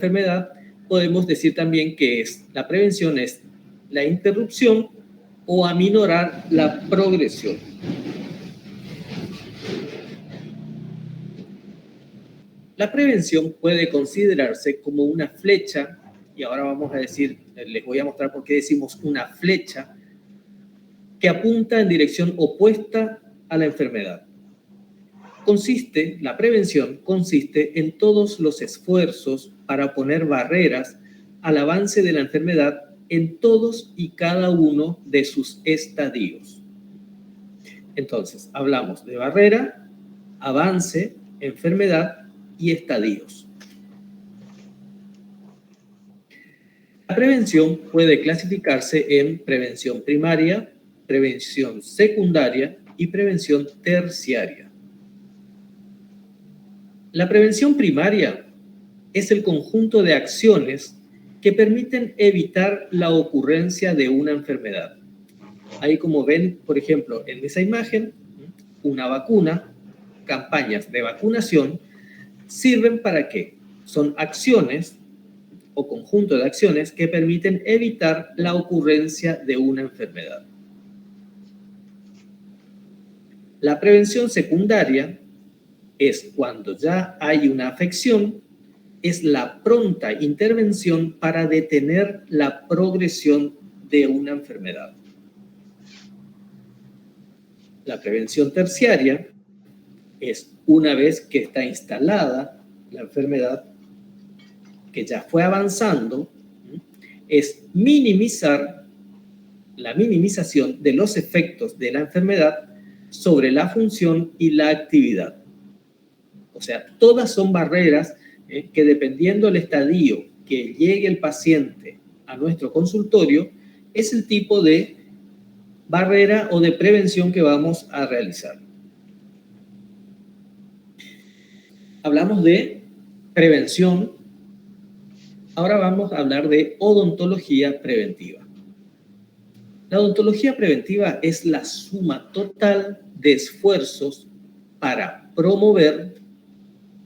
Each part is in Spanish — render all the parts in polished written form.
enfermedad, podemos decir también que la prevención es la interrupción o aminorar la progresión. La prevención puede considerarse como una flecha, y ahora vamos a decir, les voy a mostrar por qué decimos una flecha, que apunta en dirección opuesta a la enfermedad. La prevención consiste en todos los esfuerzos para poner barreras al avance de la enfermedad en todos y cada uno de sus estadios. Entonces, hablamos de barrera, avance, enfermedad y estadios. La prevención puede clasificarse en prevención primaria, prevención secundaria y prevención terciaria. La prevención primaria es el conjunto de acciones que permiten evitar la ocurrencia de una enfermedad. Ahí, como ven, por ejemplo, en esa imagen, una vacuna, campañas de vacunación, ¿sirven para qué? Son acciones o conjunto de acciones que permiten evitar la ocurrencia de una enfermedad. La prevención secundaria es cuando ya hay una afección, es la pronta intervención para detener la progresión de una enfermedad. La prevención terciaria es una vez que está instalada la enfermedad, que ya fue avanzando, es la minimización de los efectos de la enfermedad sobre la función y la actividad. O sea, todas son barreras que dependiendo del estadio que llegue el paciente a nuestro consultorio, es el tipo de barrera o de prevención que vamos a realizar. Hablamos de prevención. Ahora vamos a hablar de odontología preventiva. La odontología preventiva es la suma total de esfuerzos para promover,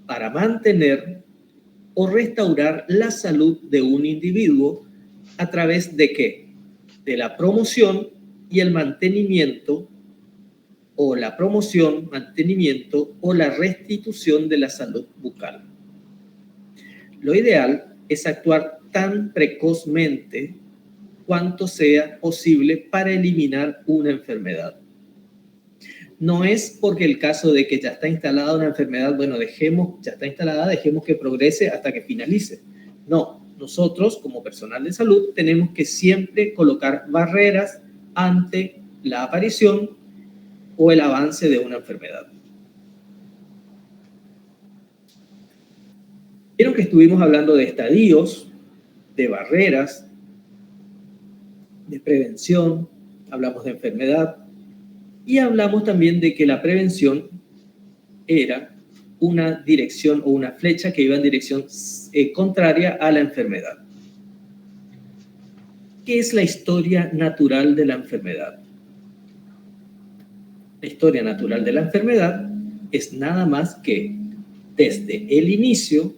para mantener o restaurar la salud de un individuo a través de ¿qué? De la promoción y el mantenimiento, o la promoción, mantenimiento o la restitución de la salud bucal. Lo ideal es actuar tan precozmente cuanto sea posible para eliminar una enfermedad. No es porque el caso de que ya está instalada una enfermedad, bueno, ya está instalada, dejemos que progrese hasta que finalice. No, nosotros como personal de salud tenemos que siempre colocar barreras ante la aparición o el avance de una enfermedad. Vieron que estuvimos hablando de estadios, de barreras, de prevención, hablamos de enfermedad y hablamos también de que la prevención era una dirección o una flecha que iba en dirección contraria a la enfermedad. ¿Qué es la historia natural de la enfermedad? La historia natural de la enfermedad es nada más que desde el inicio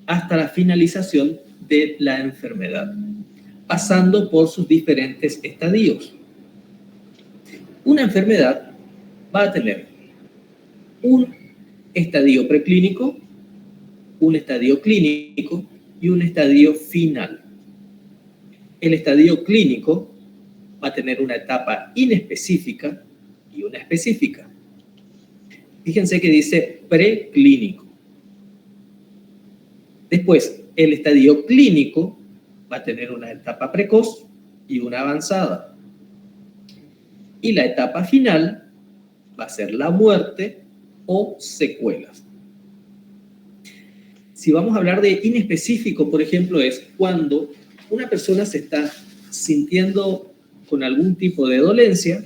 hasta la finalización de la enfermedad, pasando por sus diferentes estadios. Una enfermedad va a tener un estadio preclínico, un estadio clínico y un estadio final. El estadio clínico va a tener una etapa inespecífica y una específica. Fíjense que dice preclínico. Después, el estadio clínico va a tener una etapa precoz y una avanzada. Y la etapa final va a ser la muerte o secuelas. Si vamos a hablar de inespecífico, por ejemplo, es cuando una persona se está sintiendo con algún tipo de dolencia,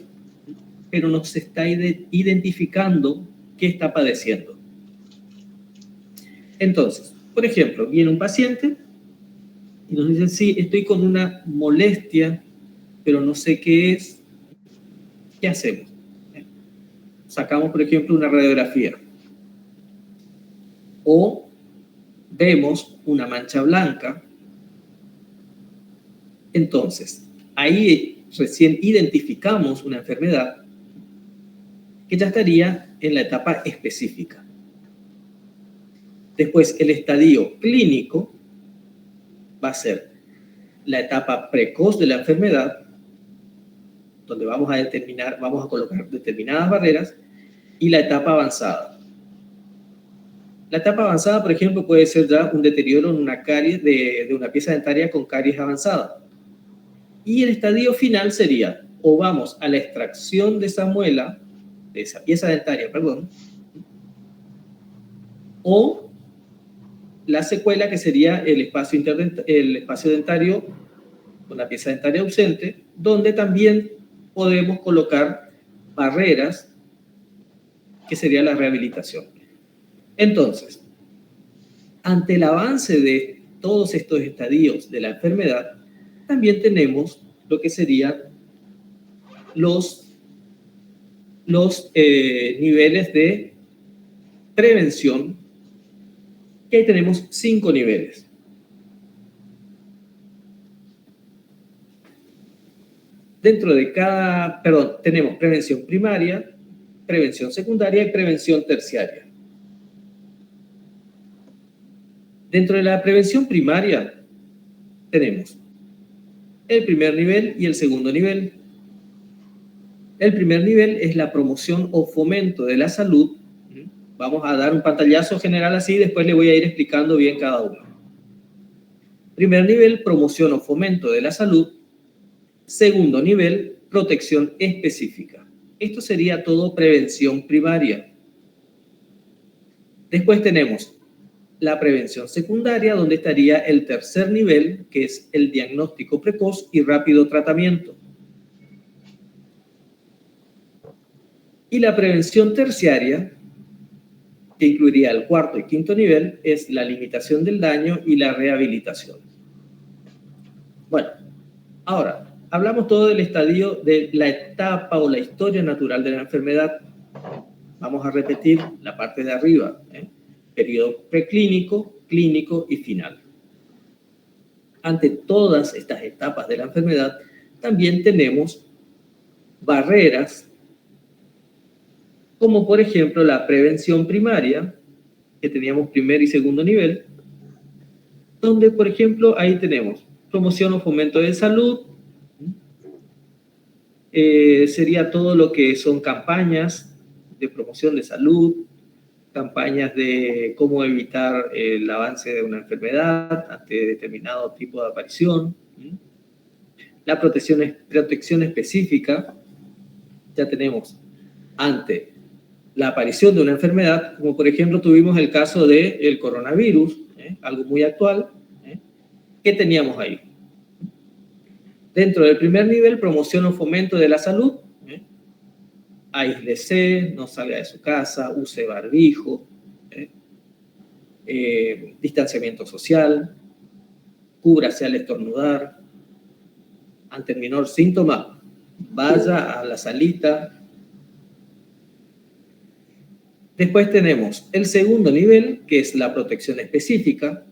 pero no se está identificando qué está padeciendo. Entonces, por ejemplo, viene un paciente y nos dice, sí, estoy con una molestia, pero no sé qué es. ¿Qué hacemos? Sacamos, por ejemplo, una radiografía. O vemos una mancha blanca. Entonces, ahí recién identificamos una enfermedad que ya estaría en la etapa específica. Después, el estadio clínico va a ser la etapa precoz de la enfermedad, donde vamos a colocar determinadas barreras, y la etapa avanzada. La etapa avanzada, por ejemplo, puede ser ya un deterioro en una caries de una pieza dentaria con caries avanzada. Y el estadio final sería, o vamos a la extracción de esa muela, de esa pieza dentaria, perdón, o la secuela, que sería el espacio dentario con la pieza dentaria ausente, donde también podemos colocar barreras, que sería la rehabilitación. Entonces, ante el avance de todos estos estadios de la enfermedad, también tenemos lo que serían los niveles de prevención, que ahí tenemos 5 niveles. Dentro de tenemos prevención primaria, prevención secundaria y prevención terciaria. Dentro de la prevención primaria tenemos el primer nivel y el segundo nivel. El primer nivel es la promoción o fomento de la salud. Vamos a dar un pantallazo general así, después le voy a ir explicando bien cada uno. Primer nivel, promoción o fomento de la salud. Segundo nivel, protección específica. Esto sería todo prevención primaria. Después tenemos la prevención secundaria, donde estaría el tercer nivel, que es el diagnóstico precoz y rápido tratamiento. Y la prevención terciaria, que incluiría el cuarto y quinto nivel, es la limitación del daño y la rehabilitación. Bueno, ahora, hablamos todo del estadio de la etapa o la historia natural de la enfermedad. Vamos a repetir la parte de arriba, periodo preclínico, clínico y final. Ante todas estas etapas de la enfermedad, también tenemos barreras, como por ejemplo la prevención primaria, que teníamos primer y segundo nivel, donde por ejemplo ahí tenemos promoción o fomento de salud, sería todo lo que son campañas de promoción de salud, campañas de cómo evitar el avance de una enfermedad ante determinado tipo de aparición. La protección específica, ya tenemos ante la aparición de una enfermedad, como por ejemplo tuvimos el caso del coronavirus, algo muy actual. ¿Qué teníamos ahí? Dentro del primer nivel, promoción o fomento de la salud, aíslese, no salga de su casa, use barbijo, distanciamiento social, cúbrase al estornudar. Ante el menor síntoma, vaya a la salita. Después tenemos el segundo nivel, que es la protección específica,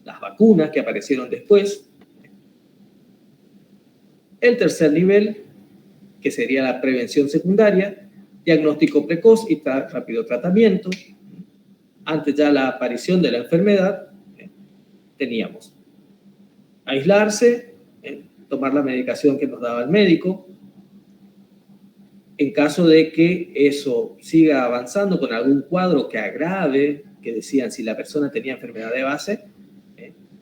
las vacunas que aparecieron después. El tercer nivel, que sería la prevención secundaria, diagnóstico precoz y rápido tratamiento. Antes ya la aparición de la enfermedad, teníamos aislarse, tomar la medicación que nos daba el médico. En caso de que eso siga avanzando con algún cuadro que agrave, que decían si la persona tenía enfermedad de base,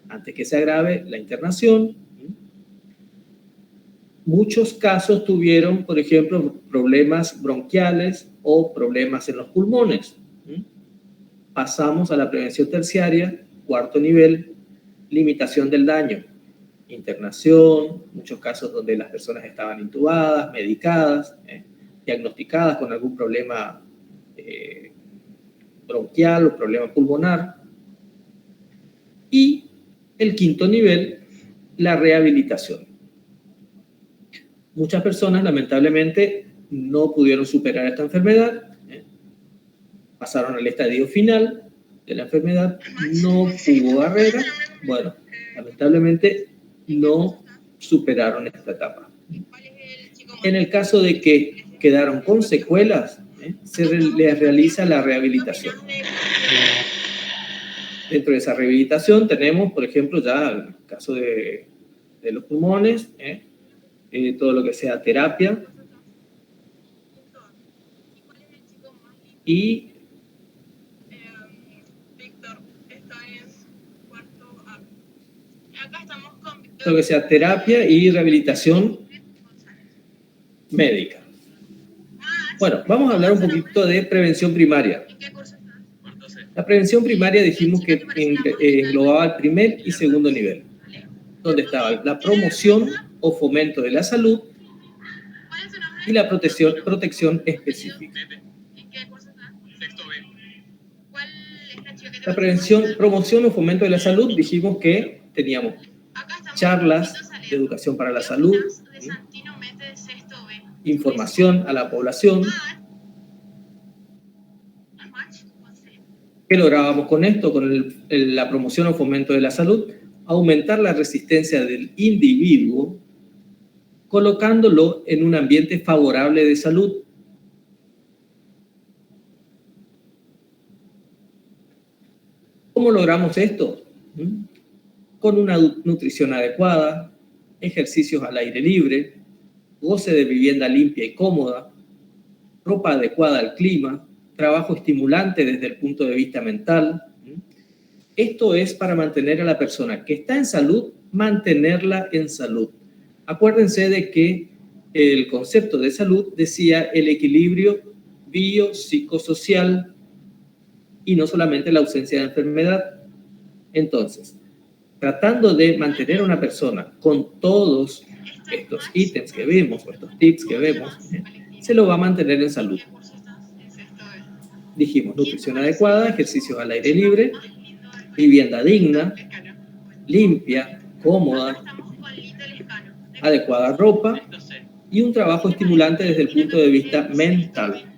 antes que se agrave, la internación. Muchos casos tuvieron, por ejemplo, problemas bronquiales o problemas en los pulmones. Pasamos a la prevención terciaria, cuarto nivel, limitación del daño, internación, muchos casos donde las personas estaban intubadas, medicadas, diagnosticadas con algún problema bronquial o problema pulmonar. Y el quinto nivel, la rehabilitación. Muchas personas, lamentablemente, no pudieron superar esta enfermedad, pasaron al estadio final de la enfermedad no hubo barrera. Bueno, lamentablemente no superaron esta etapa. En el caso de que quedaron con secuelas, les realiza la rehabilitación. Dentro de esa rehabilitación tenemos, por ejemplo, ya el caso de los pulmones, todo lo que sea terapia. Y todo lo que sea terapia y rehabilitación médica. Bueno, vamos a hablar un poquito de prevención primaria. La prevención primaria dijimos que englobaba el primer y segundo nivel, donde estaba la promoción o fomento de la salud y la protección específica. La prevención, promoción o fomento de la salud, dijimos que teníamos charlas de educación para la salud, información a la población. ¿Qué lográbamos con esto? Con la promoción o fomento de la salud, aumentar la resistencia del individuo, colocándolo en un ambiente favorable de salud. ¿Cómo logramos esto? Con una nutrición adecuada, ejercicios al aire libre, goce de vivienda limpia y cómoda, ropa adecuada al clima, trabajo estimulante desde el punto de vista mental. Esto es para mantener a la persona que está en salud, mantenerla en salud. Acuérdense de que el concepto de salud decía el equilibrio biopsicosocial y no solamente la ausencia de enfermedad. Entonces, tratando de mantener a una persona con todos estos ítems que vemos, o estos tips que vemos, se lo va a mantener en salud. Dijimos, nutrición adecuada, ejercicios al aire libre, vivienda digna, limpia, cómoda, adecuada ropa y un trabajo estimulante desde el punto de vista mental.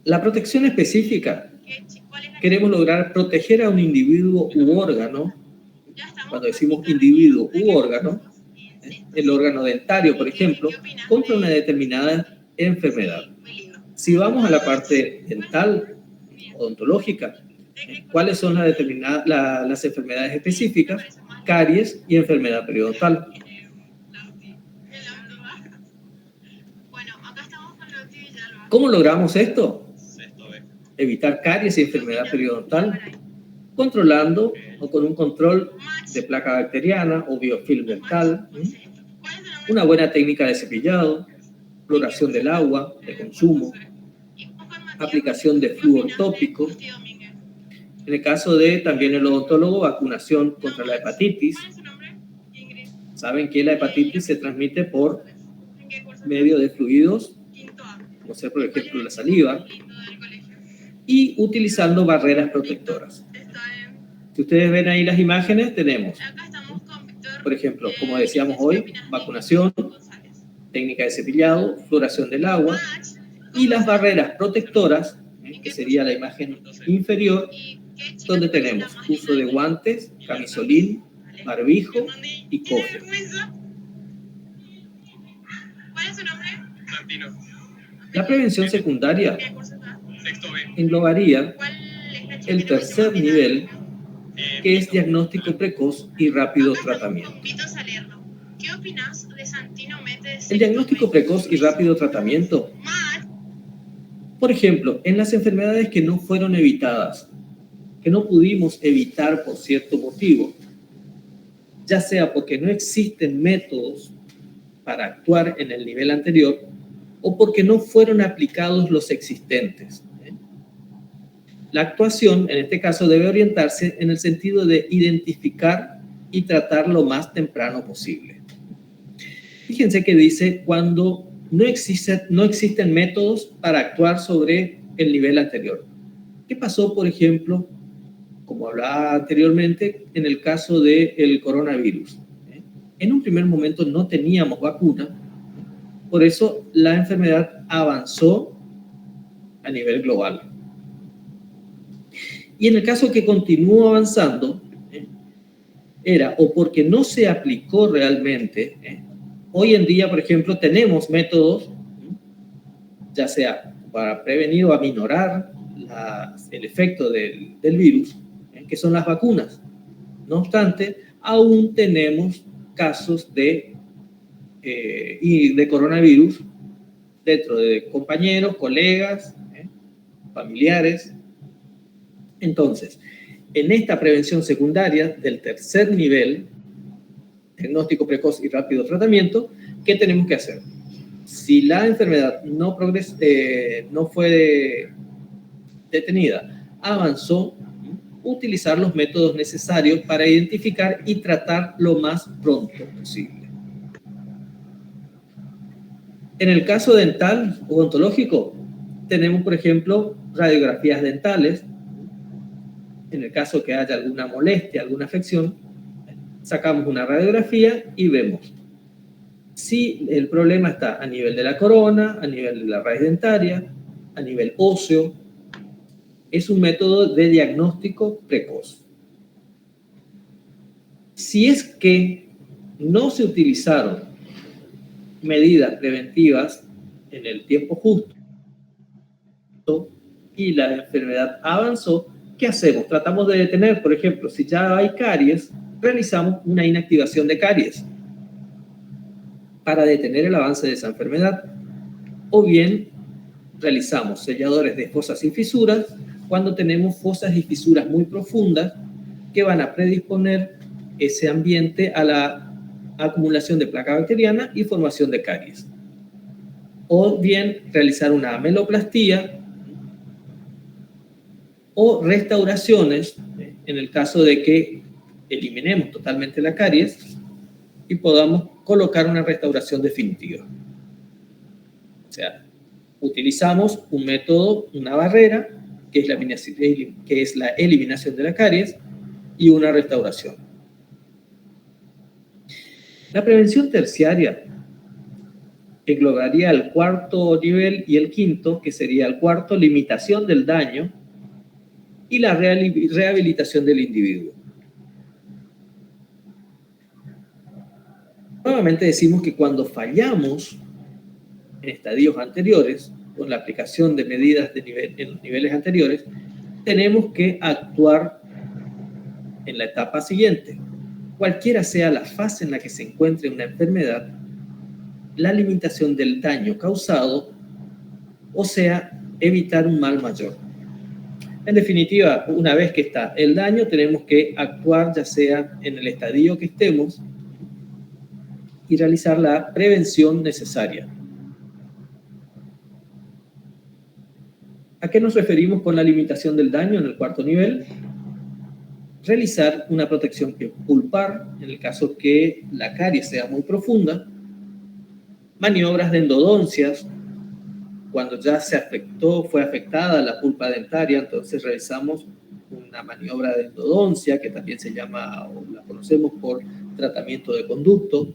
La protección específica. Queremos lograr proteger a un individuo u órgano. Cuando decimos individuo u órgano, el órgano dentario, por ejemplo, contra una determinada enfermedad. Si vamos a la parte dental, odontológica, ¿cuáles son las enfermedades específicas? Caries y enfermedad periodontal. ¿Cómo logramos esto? Evitar caries y enfermedad periodontal, controlando o con un control de placa bacteriana o biofilm dental, una buena técnica de cepillado, fluoración del agua de consumo, aplicación de flúor tópico. En el caso de también el odontólogo, vacunación contra la hepatitis. Saben que la hepatitis se transmite por medio de fluidos, como ser por ejemplo la saliva, y utilizando barreras protectoras. Si ustedes ven ahí las imágenes, tenemos, por ejemplo, como decíamos hoy, vacunación, técnica de cepillado, fluoración del agua y las barreras protectoras, que sería la imagen inferior, donde tenemos uso de guantes, camisolín, barbijo y cofre. ¿Cuál es su nombre? Santino. La prevención secundaria englobaría el tercer nivel, que es diagnóstico precoz y rápido tratamiento. ¿Qué opinas de Santino Méndez? El diagnóstico precoz y rápido tratamiento, por ejemplo, en las enfermedades que no fueron evitadas, que no pudimos evitar por cierto motivo, ya sea porque no existen métodos para actuar en el nivel anterior o porque no fueron aplicados los existentes. La actuación, en este caso, debe orientarse en el sentido de identificar y tratar lo más temprano posible. Fíjense que dice cuando no existen métodos para actuar sobre el nivel anterior. ¿Qué pasó, por ejemplo, como hablaba anteriormente, en el caso del coronavirus? En un primer momento no teníamos vacuna, por eso la enfermedad avanzó a nivel global. Y en el caso que continuó avanzando, era o porque no se aplicó realmente. Hoy en día, por ejemplo, tenemos métodos, ya sea para prevenir o aminorar el efecto del virus, que son las vacunas. No obstante, aún tenemos casos de coronavirus dentro de compañeros, colegas, familiares. Entonces, en esta prevención secundaria del tercer nivel, diagnóstico precoz y rápido tratamiento, ¿qué tenemos que hacer? Si la enfermedad no fue detenida, avanzó, utilizar los métodos necesarios para identificar y tratar lo más pronto posible. En el caso dental o odontológico, tenemos, por ejemplo, radiografías dentales. En el caso que haya alguna molestia, alguna afección, sacamos una radiografía y vemos si el problema está a nivel de la corona, a nivel de la raíz dentaria, a nivel óseo. Es un método de diagnóstico precoz. Si es que no se utilizaron medidas preventivas en el tiempo justo y la enfermedad avanzó, ¿qué hacemos? Tratamos de detener, por ejemplo, si ya hay caries, realizamos una inactivación de caries para detener el avance de esa enfermedad. O bien, realizamos selladores de fosas y fisuras cuando tenemos fosas y fisuras muy profundas que van a predisponer ese ambiente a la acumulación de placa bacteriana y formación de caries. O bien, realizar una ameloplastía o restauraciones en el caso de que eliminemos totalmente la caries y podamos colocar una restauración definitiva. O sea, utilizamos un método, una barrera, que es la eliminación de la caries, y una restauración. La prevención terciaria englobaría el cuarto nivel y el quinto, que sería el cuarto, limitación del daño, y la rehabilitación del individuo. Nuevamente decimos que cuando fallamos en estadios anteriores, con la aplicación de medidas en los niveles anteriores, tenemos que actuar en la etapa siguiente. Cualquiera sea la fase en la que se encuentre una enfermedad, la limitación del daño causado, o sea, evitar un mal mayor. En definitiva, una vez que está el daño, tenemos que actuar ya sea en el estadio que estemos y realizar la prevención necesaria. ¿A qué nos referimos con la limitación del daño en el cuarto nivel? Realizar una protección pulpar en el caso que la caries sea muy profunda, maniobras de endodoncias, cuando ya fue afectada la pulpa dentaria, entonces realizamos una maniobra de endodoncia, que también se llama, o la conocemos por tratamiento de conducto.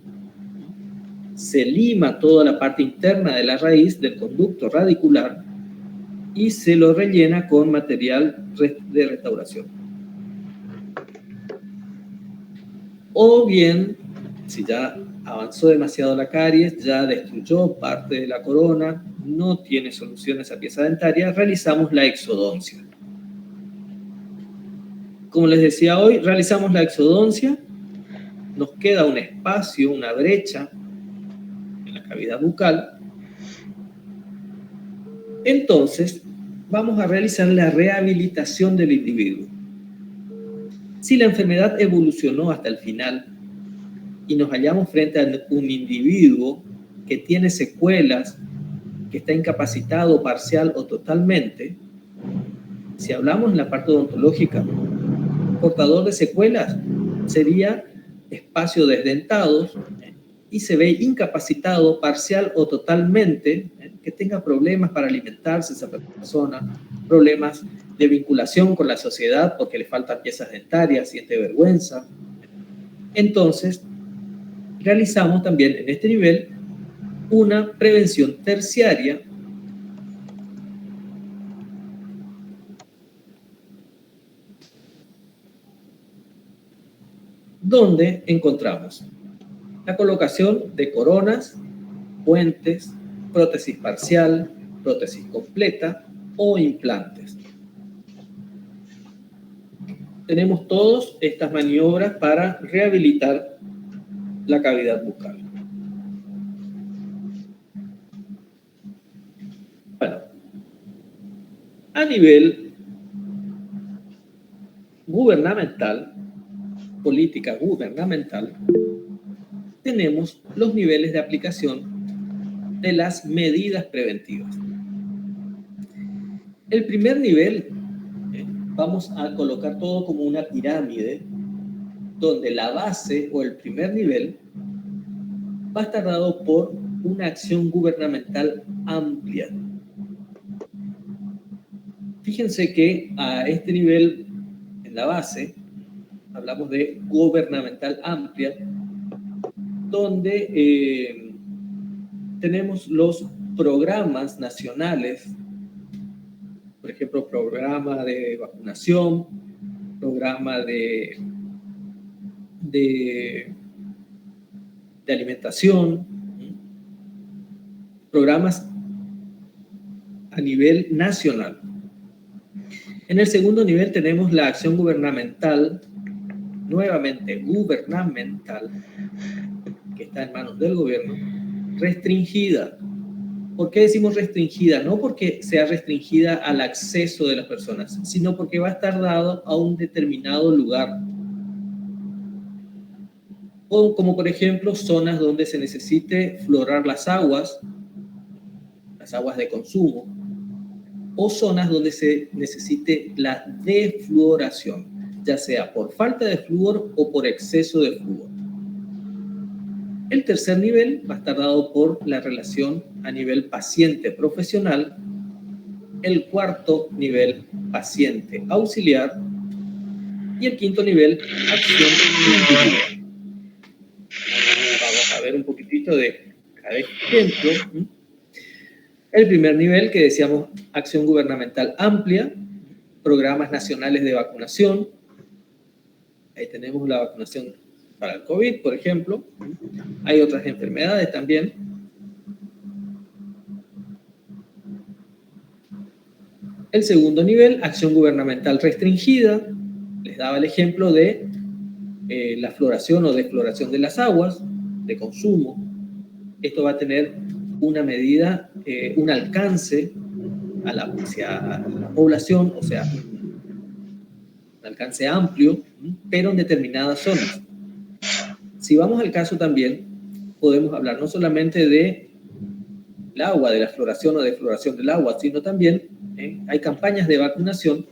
Se lima toda la parte interna de la raíz del conducto radicular y se lo rellena con material de restauración. O bien, si ya avanzó demasiado la caries, ya destruyó parte de la corona, no tiene solución esa pieza dentaria, realizamos la exodoncia. Como les decía hoy, realizamos la exodoncia, nos queda un espacio, una brecha en la cavidad bucal. Entonces, vamos a realizar la rehabilitación del individuo. Si la enfermedad evolucionó hasta el final y nos hallamos frente a un individuo que tiene secuelas, que está incapacitado parcial o totalmente, si hablamos en la parte odontológica, portador de secuelas sería espacio desdentados y se ve incapacitado parcial o totalmente, que tenga problemas para alimentarse esa persona, problemas de vinculación con la sociedad porque le faltan piezas dentarias, siente vergüenza. Entonces, realizamos también en este nivel una prevención terciaria donde encontramos la colocación de coronas, puentes, prótesis parcial, prótesis completa o implantes. Tenemos todas estas maniobras para rehabilitar la cavidad bucal. Bueno, a nivel gubernamental, política gubernamental, tenemos los niveles de aplicación de las medidas preventivas. El primer nivel, vamos a colocar todo como una pirámide, donde la base o el primer nivel va a estar dado por una acción gubernamental amplia. Fíjense que a este nivel, en la base, hablamos de gubernamental amplia, donde tenemos los programas nacionales, por ejemplo, programa de vacunación, programa de alimentación, programas a nivel nacional. En el segundo nivel tenemos la acción gubernamental, nuevamente gubernamental, que está en manos del gobierno, restringida. ¿Por qué decimos restringida? No porque sea restringida al acceso de las personas, sino porque va a estar dado a un determinado lugar. O como por ejemplo zonas donde se necesite fluorar las aguas de consumo, o zonas donde se necesite la defluoración, ya sea por falta de flúor o por exceso de flúor. El tercer nivel va a estar dado por la relación a nivel paciente-profesional. El cuarto nivel, paciente auxiliar. Y el quinto nivel, acción individual. Vamos a ver un poquitito de cada ejemplo. El primer nivel, que decíamos, acción gubernamental amplia, programas nacionales de vacunación. Ahí tenemos la vacunación para el COVID, por ejemplo. Hay otras enfermedades también. El segundo nivel, acción gubernamental restringida. Les daba el ejemplo de la fluoración o desfluoración de las aguas de consumo. Esto va a tener una medida, un alcance hacia la población, o sea, un alcance amplio, pero en determinadas zonas. Si vamos al caso también, podemos hablar no solamente del agua, de la fluoración o desfluoración del agua, sino también hay campañas de vacunación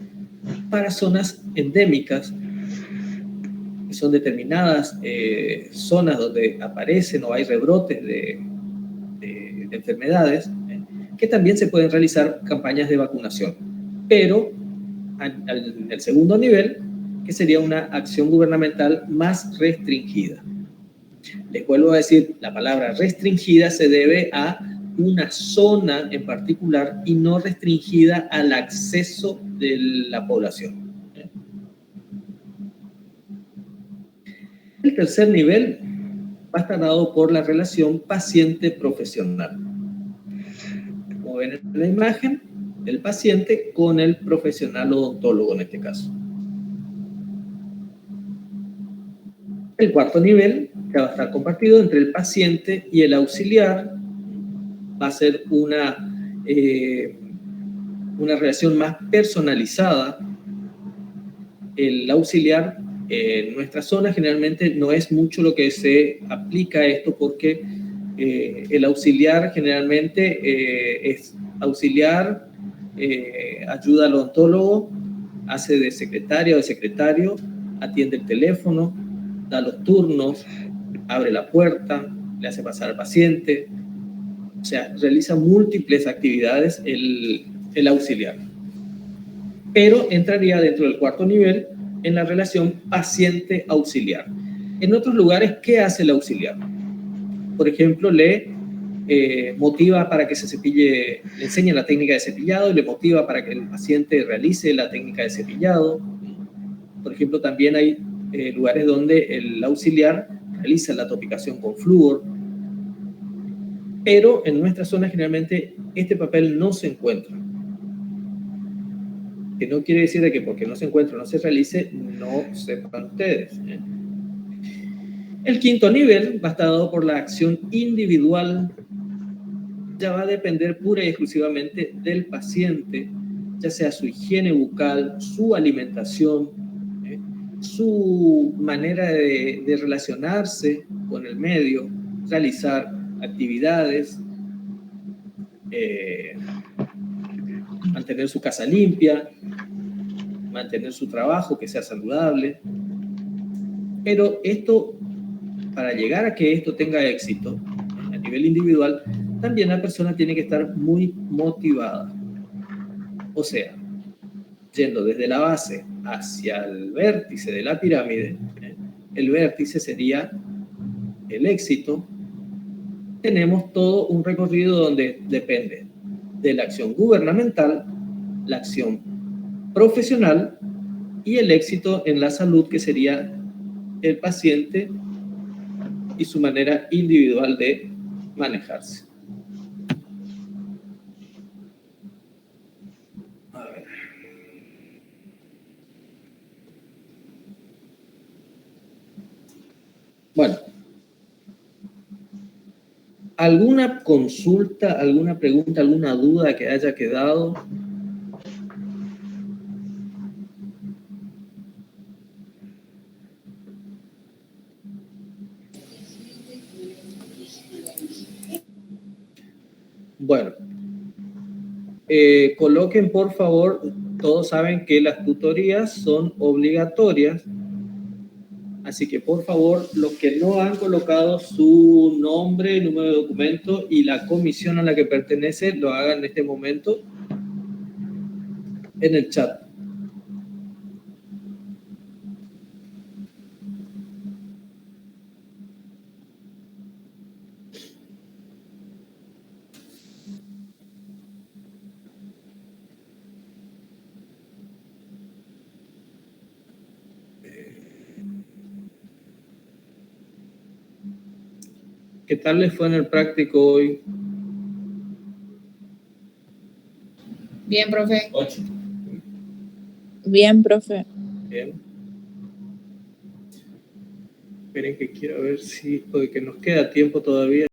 para zonas endémicas, que son determinadas zonas donde aparecen o hay rebrotes de enfermedades, que también se pueden realizar campañas de vacunación, pero en el segundo nivel, que sería una acción gubernamental más restringida. Les vuelvo a decir, la palabra restringida se debe a una zona en particular y no restringida al acceso de la población. El tercer nivel va a estar dado por la relación paciente-profesional. Como ven en la imagen, el paciente con el profesional odontólogo en este caso. El cuarto nivel, que va a estar compartido entre el paciente y el auxiliar, va a ser una relación más personalizada. El auxiliar en nuestra zona generalmente no es mucho lo que se aplica a esto, porque el auxiliar generalmente es auxiliar, ayuda al odontólogo, hace de secretaria o de secretario, atiende el teléfono, da los turnos, abre la puerta, le hace pasar al paciente. O sea, realiza múltiples actividades el auxiliar. Pero entraría dentro del cuarto nivel en la relación paciente-auxiliar. En otros lugares, ¿qué hace el auxiliar? Por ejemplo, le motiva para que se cepille, le enseña la técnica de cepillado y le motiva para que el paciente realice la técnica de cepillado. Por ejemplo, también hay lugares donde el auxiliar realiza la topicación con flúor, pero en nuestra zona generalmente este papel no se encuentra. Que no quiere decir de que porque no se encuentra o no se realice, no sepan ustedes. El quinto nivel va a estar dado por la acción individual. Ya va a depender pura y exclusivamente del paciente, ya sea su higiene bucal, su alimentación, su manera de relacionarse con el medio, realizar actividades, mantener su casa limpia, mantener su trabajo que sea saludable. Pero esto, para llegar a que esto tenga éxito a nivel individual, también la persona tiene que estar muy motivada. O sea, yendo desde la base hacia el vértice de la pirámide, el vértice sería el éxito. Tenemos todo un recorrido donde depende de la acción gubernamental, la acción profesional y el éxito en la salud, que sería el paciente y su manera individual de manejarse. A ver. Bueno, ¿alguna consulta, alguna pregunta, alguna duda que haya quedado? Bueno, coloquen por favor, todos saben que las tutorías son obligatorias, así que por favor, los que no han colocado su nombre, número de documento y la comisión a la que pertenece, lo hagan en este momento en el chat. ¿Qué tal les fue en el práctico hoy? Bien, profe. 8. Bien, profe. Bien. Esperen que quiero ver si, porque nos queda tiempo todavía.